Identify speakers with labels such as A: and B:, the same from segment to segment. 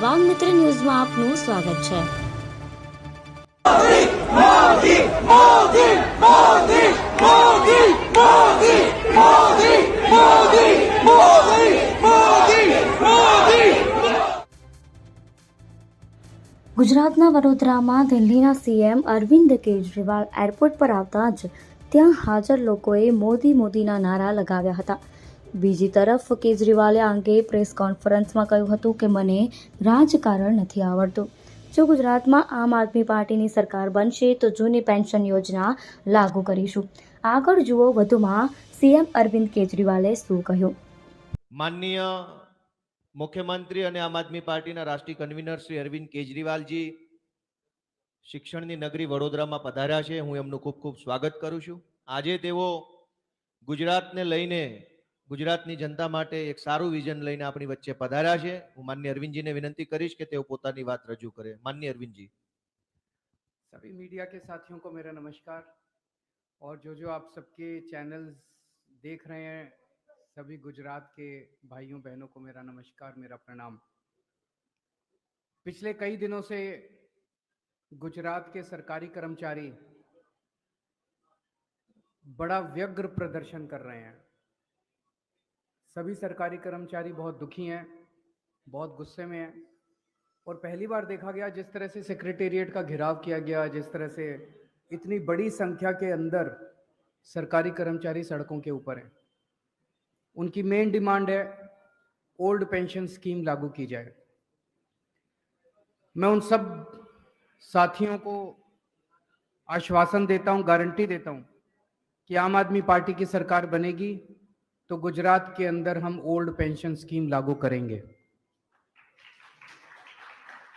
A: Wang મિત્ર ન્યૂઝમાં આપનું સ્વાગત છે। ગુજરાતના વડોદરામાં દિલ્હીના સીએમ અરવિંદ કેજરીવાલ એરપોર્ટ પર આવતા જ ત્યાં હાજર લોકોએ મોદી મોદીના નારા લગાવ્યા હતા। બીજી તરફ કેજરીવાલે આ અંગે પ્રેસ કોન્ફરન્સમાં કહ્યું હતું કે મને રાજકારણ નથી આવડતું। જો ગુજરાતમાં આમ આદમી પાર્ટીની સરકાર બનશે તો જૂની પેન્શન યોજના લાગુ કરીશું। આગળ જુઓ વધુમાં સીએમ અરવિંદ કેજરીવાલે શું કહ્યું।
B: માનનીય મુખ્યમંત્રી અને આમ આદમી પાર્ટીના રાષ્ટ્રીય કન્વીનર શ્રી અરવિંદ કેજરીવાલજી શિક્ષણની નગરી વડોદરામાં પધાર્યા છે। હું એમનું ખૂબ ખૂબ સ્વાગત કરું છું। આજે તેઓ ગુજરાતને લઈને ગુજરાતની जनता માટે એક સારું વિઝન લઈને આપણી વચ્ચે પધાર્યા છે। હું માનનીય અરવિંદજીને વિનંતી કરીશ કે તેઓ પોતાની વાત રજૂ કરે। માનનીય અરવિંદજી।
C: सभी मीडिया के साथियों को मेरा नमस्कार और जो आप सबके चैनल्स देख रहे हैं सभी गुजरात के भाइयों बहनों को मेरा नमस्कार, मेरा प्रणाम। पिछले कई दिनों से गुजरात के सरकारी कर्मचारी बड़ा व्यग्र प्रदर्शन कर रहे हैं। सभी सरकारी कर्मचारी बहुत दुखी हैं, बहुत गुस्से में हैं और पहली बार देखा गया जिस तरह से सेक्रेटेरिएट का घेराव किया गया, जिस तरह से इतनी बड़ी संख्या के अंदर सरकारी कर्मचारी सड़कों के ऊपर हैं। उनकी मेन डिमांड है ओल्ड पेंशन स्कीम लागू की जाए। मैं उन सब साथियों को आश्वासन देता हूं, गारंटी देता हूं कि आम आदमी पार्टी की सरकार बनेगी तो गुजरात के अंदर हम ओल्ड पेंशन स्कीम लागू करेंगे।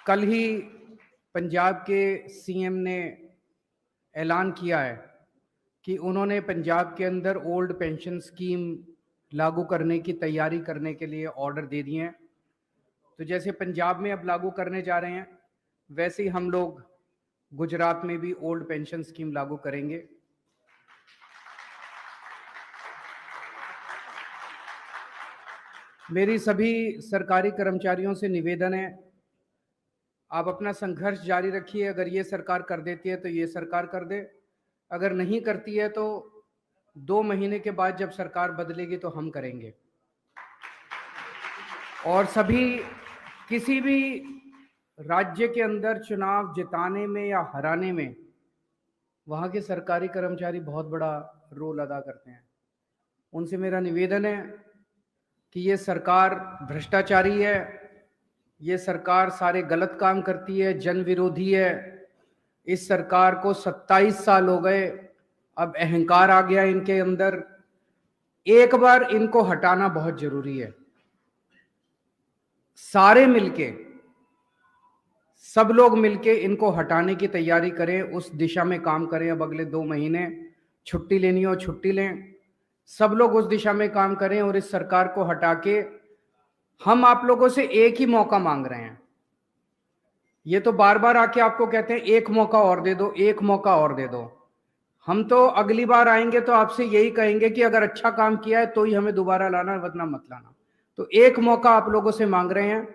C: कल ही पंजाब के सीएम ने ऐलान किया है कि उन्होंने पंजाब के अंदर ओल्ड पेंशन स्कीम लागू करने की तैयारी करने के लिए ऑर्डर दे दिए हैं। तो जैसे पंजाब में अब लागू करने जा रहे हैं वैसे ही हम लोग गुजरात में भी ओल्ड पेंशन स्कीम लागू करेंगे। मेरी सभी सरकारी कर्मचारियों से निवेदन है, आप अपना संघर्ष जारी रखिए। अगर ये सरकार कर देती है तो ये सरकार कर दे, अगर नहीं करती है तो 2 महीने के बाद जब सरकार बदलेगी तो हम करेंगे। और सभी किसी भी राज्य के अंदर चुनाव जिताने में या हराने में वहाँ के सरकारी कर्मचारी बहुत बड़ा रोल अदा करते हैं। उनसे मेरा निवेदन है कि ये सरकार भ्रष्टाचारी है, ये सरकार सारे गलत काम करती है, जन विरोधी है। इस सरकार को 27 साल हो गए, अब अहंकार आ गया इनके अंदर। एक बार इनको हटाना बहुत जरूरी है। सारे मिलके, सब लोग मिलके इनको हटाने की तैयारी करें, उस दिशा में काम करें। अब अगले 2 महीने छुट्टी लेनी हो छुट्टी लें, सब लोग उस दिशा में काम करें और इस सरकार को हटा के हम आप लोगों से एक ही मौका मांग रहे हैं। ये तो बार बार आके आपको कहते हैं एक मौका और दे दो, एक मौका और दे दो। हम तो अगली बार आएंगे तो आपसे यही कहेंगे कि अगर अच्छा काम किया है तो ही हमें दोबारा लाना, वरना मत लाना। तो एक मौका आप लोगों से मांग रहे हैं।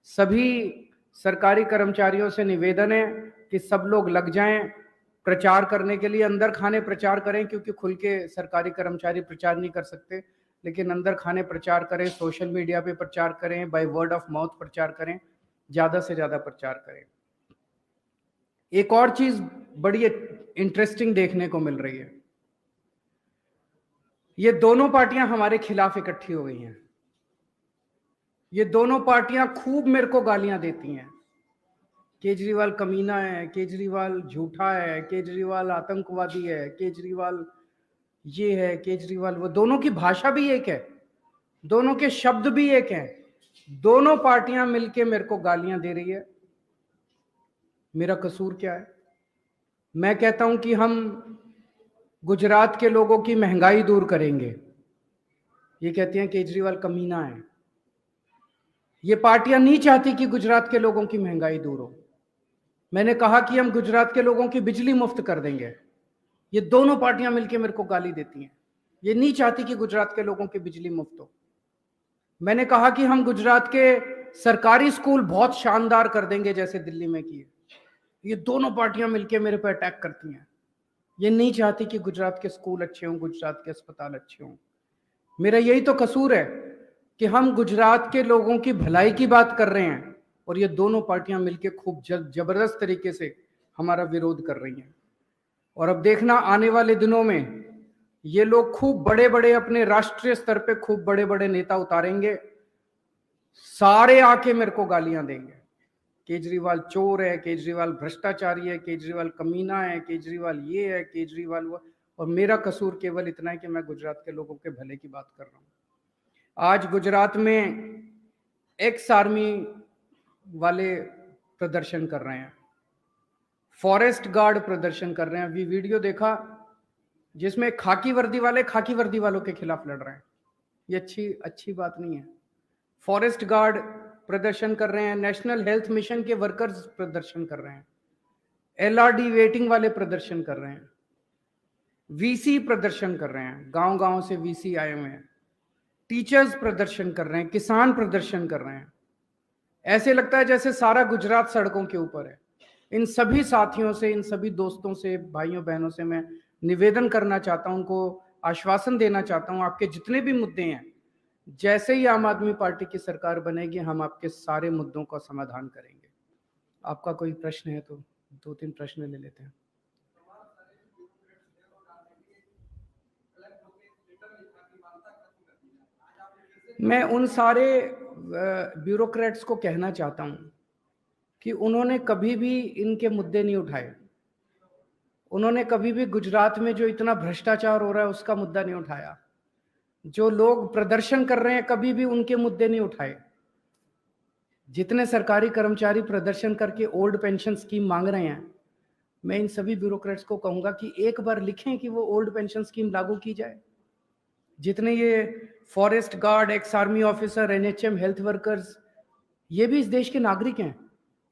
C: सभी सरकारी कर्मचारियों से निवेदन है कि सब लोग लग जाएं प्रचार करने के लिए। अंदर खाने प्रचार करें, क्योंकि खुल के सरकारी कर्मचारी प्रचार नहीं कर सकते, लेकिन अंदर खाने प्रचार करें, सोशल मीडिया पे प्रचार करें, बाय वर्ड ऑफ माउथ प्रचार करें, ज्यादा से ज्यादा प्रचार करें। एक और चीज बड़ी इंटरेस्टिंग देखने को मिल रही है, ये दोनों पार्टियां हमारे खिलाफ इकट्ठी हो गई हैं। ये दोनों पार्टियां खूब मेरे को गालियां देती हैं, केजरीवाल कमीना है, केजरीवाल झूठा है, केजरीवाल आतंकवादी है, केजरीवाल ये है, केजरीवाल वो। दोनों की भाषा भी एक है, दोनों के शब्द भी एक हैं। दोनों पार्टियां मिलके मेरे को गालियां दे रही है। मेरा कसूर क्या है? मैं कहता हूं कि हम गुजरात के लोगों की महंगाई दूर करेंगे। ये कहते हैं केजरीवाल कमीना है। ये पार्टियां नहीं चाहती कि गुजरात के लोगों की महंगाई दूर हो। मैंने कहा कि हम गुजरात के लोगों की बिजली मुफ्त कर देंगे। ये दोनों पार्टियां मिलकर मेरे को गाली देती हैं, ये नहीं चाहती कि गुजरात के लोगों की बिजली मुफ्त हो। मैंने कहा कि हम गुजरात के सरकारी स्कूल बहुत शानदार कर देंगे जैसे दिल्ली में किए। ये दोनों पार्टियां मिलकर मेरे पर अटैक करती हैं। ये नहीं चाहती कि गुजरात के स्कूल अच्छे हों, गुजरात के अस्पताल अच्छे हों। मेरा यही तो कसूर है कि हम गुजरात के लोगों की भलाई की बात कर रहे हैं और ये दोनों पार्टियां मिलकर खूब जबरदस्त तरीके से हमारा विरोध कर रही हैं। और अब देखना आने वाले दिनों में ये लोग खूब बड़े बड़े अपने राष्ट्रीय स्तर पे खूब बड़े बड़े नेता उतारेंगे, सारे आके मेरे को गालियां देंगे। केजरीवाल चोर है, केजरीवाल भ्रष्टाचारी है, केजरीवाल कमीना है, केजरीवाल ये है, केजरीवाल वो। और मेरा कसूर केवल इतना है कि मैं गुजरात के लोगों के भले की बात कर रहा हूं। आज गुजरात में एक्स आर्मी वाले प्रदर्शन कर रहे हैं, फॉरेस्ट गार्ड प्रदर्शन कर रहे हैं। अभी वीडियो देखा जिसमें खाकी वर्दी वालों के खिलाफ लड़ रहे हैं। ये अच्छी बात नहीं है। फॉरेस्ट गार्ड प्रदर्शन कर रहे हैं, नेशनल हेल्थ मिशन के वर्कर्स प्रदर्शन कर रहे हैं, एलआरडी वेटिंग वाले प्रदर्शन कर रहे हैं, वीसी प्रदर्शन कर रहे हैं, गांव-गांव से वीसी आए हुए हैं, टीचर्स प्रदर्शन कर रहे हैं, किसान प्रदर्शन कर रहे हैं। ऐसे लगता है जैसे सारा गुजरात सड़कों के ऊपर है। इन सभी साथियों से, इन सभी दोस्तों से, भाइयों बहनों से मैं निवेदन करना चाहता हूं, उनको आश्वासन देना चाहता हूं, आपके जितने भी मुद्दे हैं, जैसे ही आम आदमी पार्टी की सरकार बनेगी हम आपके सारे मुद्दों का समाधान करेंगे। आपका कोई प्रश्न है तो 2-3 प्रश्न ले लेते हैं। मैं उन सारे ब्यूरोक्रेट्स को कहना चाहता हूं कि उन्होंने कभी भी इनके मुद्दे नहीं उठाए। उन्होंने कभी भी गुजरात में जो इतना भ्रष्टाचार हो रहा है उसका मुद्दा नहीं उठाया। जो लोग प्रदर्शन कर रहे हैं कभी भी उनके मुद्दे नहीं उठाए। जितने सरकारी कर्मचारी प्रदर्शन करके ओल्ड पेंशन स्कीम मांग रहे हैं, मैं इन सभी ब्यूरोक्रेट्स को कहूंगा कि एक बार लिखें कि वो ओल्ड पेंशन स्कीम लागू की जाए। जितने ये forest guard, ex army officer, NHM, health workers, ये भी इस देश के नागरिक हैं।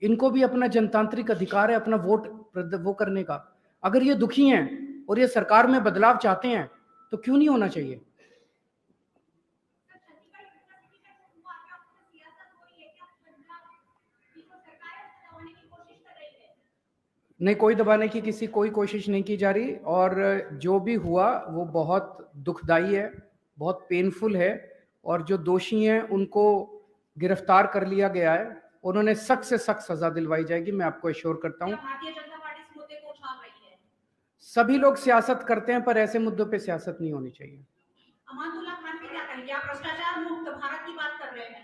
C: इनको भी अपना जनतांत्रिक अधिकार है अपना वोट वो करने का। अगर ये दुखी हैं और ये सरकार में बदलाव चाहते हैं तो क्यों नहीं होना चाहिए? नहीं, कोई दबाने की कोई कोशिश नहीं की जा रही। और जो भी हुआ वो बहुत दुखदाई है, बहुत पेनफुल है। और जो दोषी हैं उनको गिरफ्तार कर लिया गया है, उन्होंने सख्त से सख्त सजा दिलवाई जाएगी, मैं आपको एश्योर करता हूं।
D: भारतीय जनता पार्टी इस मुद्दे को उछाल रही है।
C: सभी लोग सियासत करते हैं पर ऐसे मुद्दों पे सियासत नहीं होनी चाहिए।
D: अमानुल्लाह खान भी क्या करेंगे? आप भ्रष्टाचार मुक्त भारत की बात कर रहे हैं।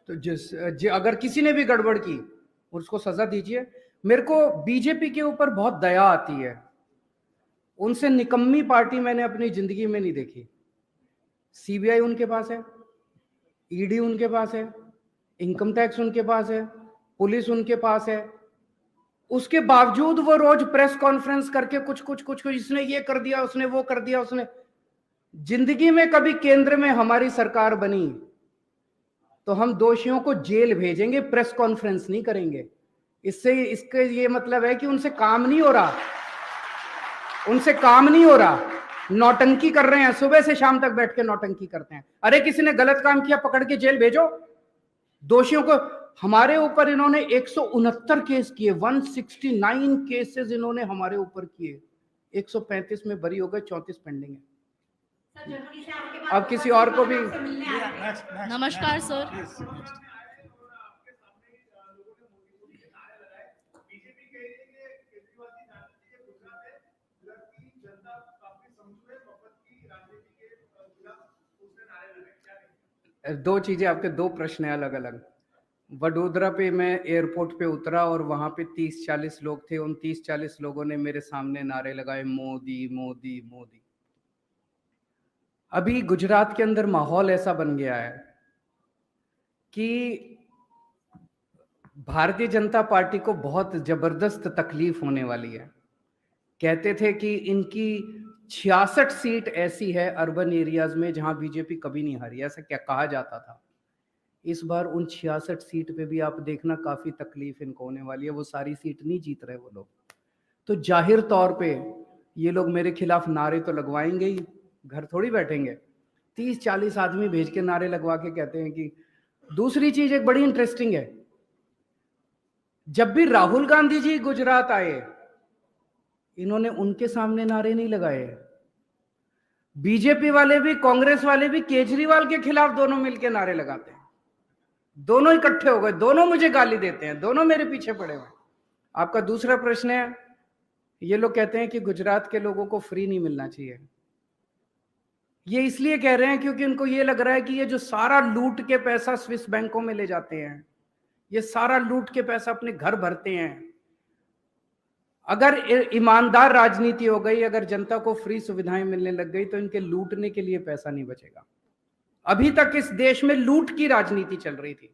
C: तो अगर किसी ने भी गड़बड़ की उसको सजा दीजिए। मेरे को बीजेपी के ऊपर बहुत दया आती है। उनसे निकम्मी पार्टी मैंने अपनी जिंदगी में नहीं देखी। सीबीआई उनके पास है, ईडी उनके पास है, इनकम टैक्स उनके पास है, पुलिस उनके पास है। उसके बावजूद वो रोज प्रेस कॉन्फ्रेंस करके कुछ इसने ये कर दिया, उसने वो कर दिया, उसने। जिंदगी में कभी केंद्र में हमारी सरकार बनी तो हम दोषियों को जेल भेजेंगे, प्रेस कॉन्फ्रेंस नहीं करेंगे। इसके ये मतलब है कि उनसे काम नहीं हो रहा, उनसे काम नहीं हो रहा, नौटंकी कर रहे हैं, सुबह से शाम तक बैठ के नौटंकी करते हैं। अरे किसी ने गलत काम किया पकड़ के जेल भेजो दोषियों को। हमारे ऊपर इन्होंने 169 केस किए, 169 केसेस इन्होंने हमारे ऊपर किए। 135 में बरी हो गए, 34 पेंडिंग है। अब किसी और को भी।
E: नमस्कार सर।
C: दो चीजें, आपके दो प्रश्न है अलग अलग। वडोदरा पे मैं एयरपोर्ट पे उतरा और वहां पे 30-40 लोग थे। उन 30-40 लोगों ने मेरे सामने नारे लगाए, मोदी मोदी मोदी। अभी गुजरात के अंदर माहौल ऐसा बन गया है कि भारतीय जनता पार्टी को बहुत जबरदस्त तकलीफ होने वाली है। कहते थे कि इनकी 66 सीट ऐसी है अर्बन एरियाज में जहां बीजेपी कभी नहीं हारी, ऐसा क्या कहा जाता था। इस बार उन 66 सीट पे भी आप देखना काफी तकलीफ इनको होने वाली है। वो सारी सीट नहीं जीत रहे वो लोग, तो जाहिर तौर पे ये लोग मेरे खिलाफ नारे तो लगवाएंगे ही, घर थोड़ी बैठेंगे। 30-40 आदमी भेज के नारे लगवा के कहते हैं कि दूसरी चीज एक बड़ी इंटरेस्टिंग है, जब भी राहुल गांधी जी गुजरात आए, इन्होंने उनके सामने नारे नहीं लगाए। बीजेपी वाले भी कांग्रेस वाले भी केजरीवाल के खिलाफ दोनों मिलकर नारे लगाते हैं, दोनों इकट्ठे हो गए, दोनों मुझे गाली देते हैं, दोनों मेरे पीछे पड़े हुए। आपका दूसरा प्रश्न है, ये लोग कहते हैं कि गुजरात के लोगों को फ्री नहीं मिलना चाहिए। ये इसलिए कह रहे हैं क्योंकि उनको ये लग रहा है कि ये जो सारा लूट के पैसा स्विस बैंकों में ले जाते हैं, ये सारा लूट के पैसा अपने घर भरते हैं। अगर ईमानदार राजनीति हो गई, अगर जनता को फ्री सुविधाएं मिलने लग गई, तो इनके लूटने के लिए पैसा नहीं बचेगा। अभी तक इस देश में लूट की राजनीति चल रही थी,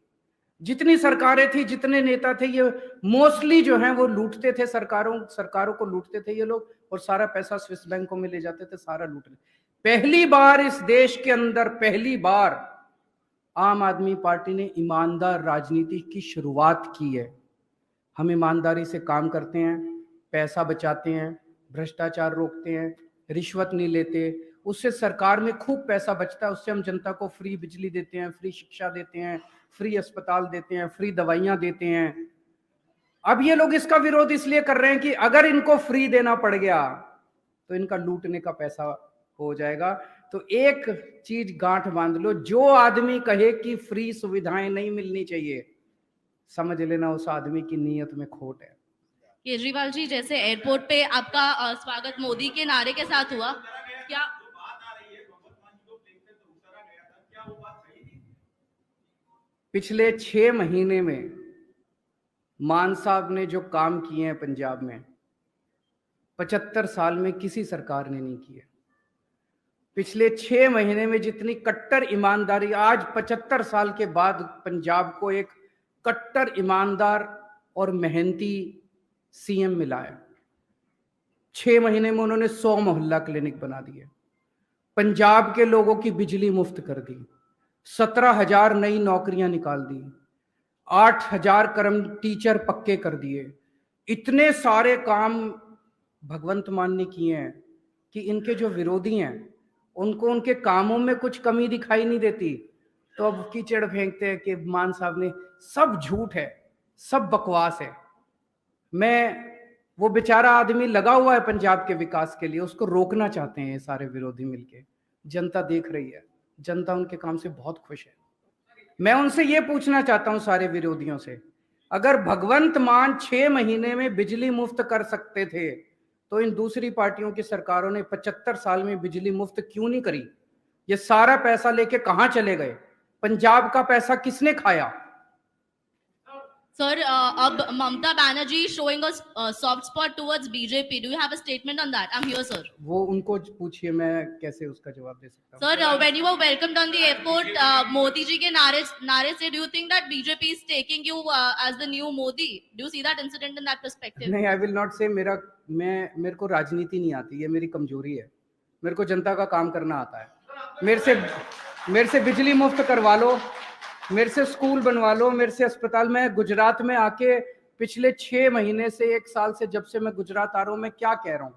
C: जितनी सरकारें थी, जितने नेता थे, ये मोस्टली जो हैं वो लूटते थे, सरकारों को लूटते थे ये लोग, और सारा पैसा स्विस बैंकों में ले जाते थे, सारा लूट रहे। पहली बार इस देश के अंदर, पहली बार आम आदमी पार्टी ने ईमानदार राजनीति की शुरुआत की है। हम ईमानदारी से काम करते हैं, पैसा बचाते हैं, भ्रष्टाचार रोकते हैं, रिश्वत नहीं लेते, उससे सरकार में खूब पैसा बचता है, उससे हम जनता को फ्री बिजली देते हैं, फ्री शिक्षा देते हैं, फ्री अस्पताल देते हैं, फ्री दवाइयां देते हैं। अब ये लोग इसका विरोध इसलिए कर रहे हैं कि अगर इनको फ्री देना पड़ गया तो इनका लूटने का पैसा हो जाएगा। तो एक चीज गांठ बांध लो, जो आदमी कहे कि फ्री सुविधाएं नहीं मिलनी चाहिए, समझ लेना उस आदमी की नीयत में खोट है।
E: केजरीवाल जी, जैसे एयरपोर्ट पे आपका स्वागत मोदी के नारे के साथ हुआ, क्या
C: पिछले 6 महीने में मान साहब ने जो काम किए हैं पंजाब में, 75 साल में किसी सरकार ने नहीं किए। पिछले 6 महीने में जितनी कट्टर ईमानदारी, आज 75 साल के बाद पंजाब को एक कट्टर ईमानदार और मेहनती सीएम मिला है। 6 महीने में उन्होंने 100 मोहल्ला क्लिनिक बना दिए, पंजाब के लोगों की बिजली मुफ्त कर दी, 17,000 नई नौकरियां निकाल दी, 8,000 कर्म टीचर पक्के कर दिए। इतने सारे काम भगवंत मान ने किए हैं कि इनके जो विरोधी हैं उनको उनके कामों में कुछ कमी दिखाई नहीं देती, तो अब कीचड़ फेंकते हैं कि मान साहब ने, सब झूठ है, सब बकवास है। मैं, वो बेचारा आदमी लगा हुआ है पंजाब के विकास के लिए, उसको रोकना चाहते हैं ये सारे विरोधी मिलके। जनता देख रही है, जनता उनके काम से बहुत खुश है। मैं उनसे ये पूछना चाहता हूं, सारे विरोधियों से, अगर भगवंत मान 6 महीने में बिजली मुफ्त कर सकते थे, तो इन दूसरी पार्टियों की सरकारों ने 75 साल में बिजली मुफ्त क्यों नहीं करी? ये सारा पैसा लेके कहां चले गए? पंजाब का पैसा किसने खाया?
E: सर, अब Mamata Banerjee showing a soft spot towards BJP. Do you have a statement on that? I'm here, sir.
C: वो उनको पूछिए, मैं कैसे उसका जवाब दे सकता हूँ।
E: Sir, when you were welcomed on the airport, Modi ji के नारे से, do you think that BJP is taking you as the new Modi? Do you see that incident in that perspective?
C: नहीं, आई विल नॉट से। मेरे को राजनीति नहीं आती, ये मेरी कमजोरी है। मेरे को जनता का काम करना आता है। मेरे से बिजली मुफ्त करवा लो, मेरे से स्कूल बनवा लो, मेरे से अस्पताल में। गुजरात में आके पिछले 6 महीने से, 1 साल से, जब से मैं गुजरात आ रहा हूँ, मैं क्या कह रहा हूँ?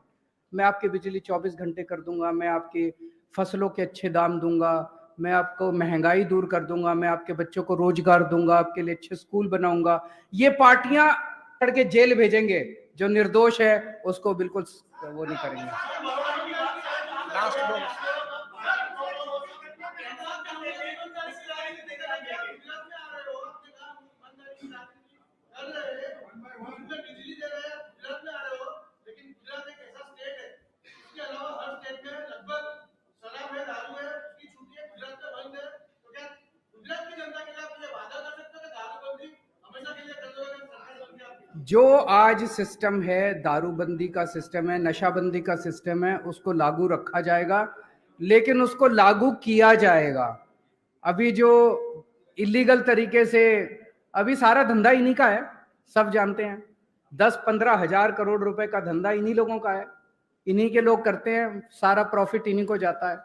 C: मैं आपकी बिजली 24 घंटे कर दूंगा, मैं आपकी फसलों के अच्छे दाम दूंगा, मैं आपको महंगाई दूर कर दूंगा, मैं आपके बच्चों को रोजगार दूंगा, आपके लिए अच्छे स्कूल बनाऊंगा। ये पार्टियां करके जेल भेजेंगे, जो निर्दोष है उसको बिल्कुल वो नहीं करेंगे। जो आज सिस्टम है, दारूबंदी का सिस्टम है, नशाबंदी का सिस्टम है, उसको लागू रखा जाएगा, लेकिन उसको लागू किया जाएगा। अभी जो इलीगल तरीके से, अभी सारा धंधा इन्हीं का है, सब जानते हैं। 10-15 हजार करोड़ रुपए का धंधा इन्हीं लोगों का है, इन्हीं के लोग करते हैं, सारा प्रॉफिट इन्हीं को जाता है।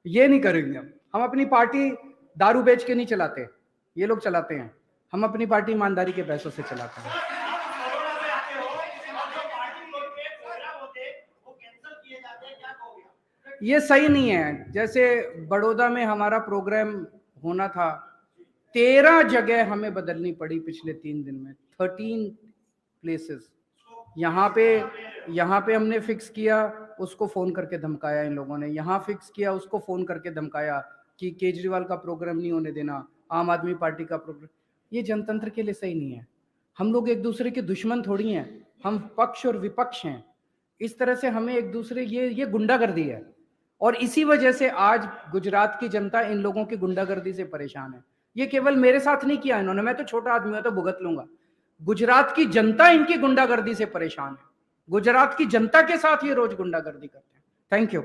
C: ये नहीं करेंगे हम अपनी पार्टी दारू बेच के नहीं चलाते, ये लोग चलाते हैं। हम अपनी पार्टी ईमानदारी के पैसों से चलाते हैं। ये सही नहीं है। जैसे बड़ौदा में हमारा प्रोग्राम होना था, 13 जगह हमें बदलनी पड़ी पिछले 3 दिन में, 13 प्लेसेस। यहाँ पे हमने फिक्स किया, उसको फोन करके धमकाया इन लोगों ने, यहाँ फिक्स किया, उसको फोन करके धमकाया कि केजरीवाल का प्रोग्राम नहीं होने देना, आम आदमी पार्टी का प्रोग्राम। ये जनतंत्र के लिए सही नहीं है। हम लोग एक दूसरे के दुश्मन थोड़ी हैं, हम पक्ष और विपक्ष हैं। इस तरह से हमें एक दूसरे, ये गुंडागर्दी है, और इसी वजह से आज गुजरात की जनता इन लोगों की गुंडागर्दी से परेशान है। ये केवल मेरे साथ नहीं किया इन्होंने, मैं तो छोटा आदमी हूं तो भुगत लूंगा। गुजरात की जनता इनकी गुंडागर्दी से परेशान है। गुजरात की जनता के साथ ये रोज गुंडागर्दी करते हैं। Thank you.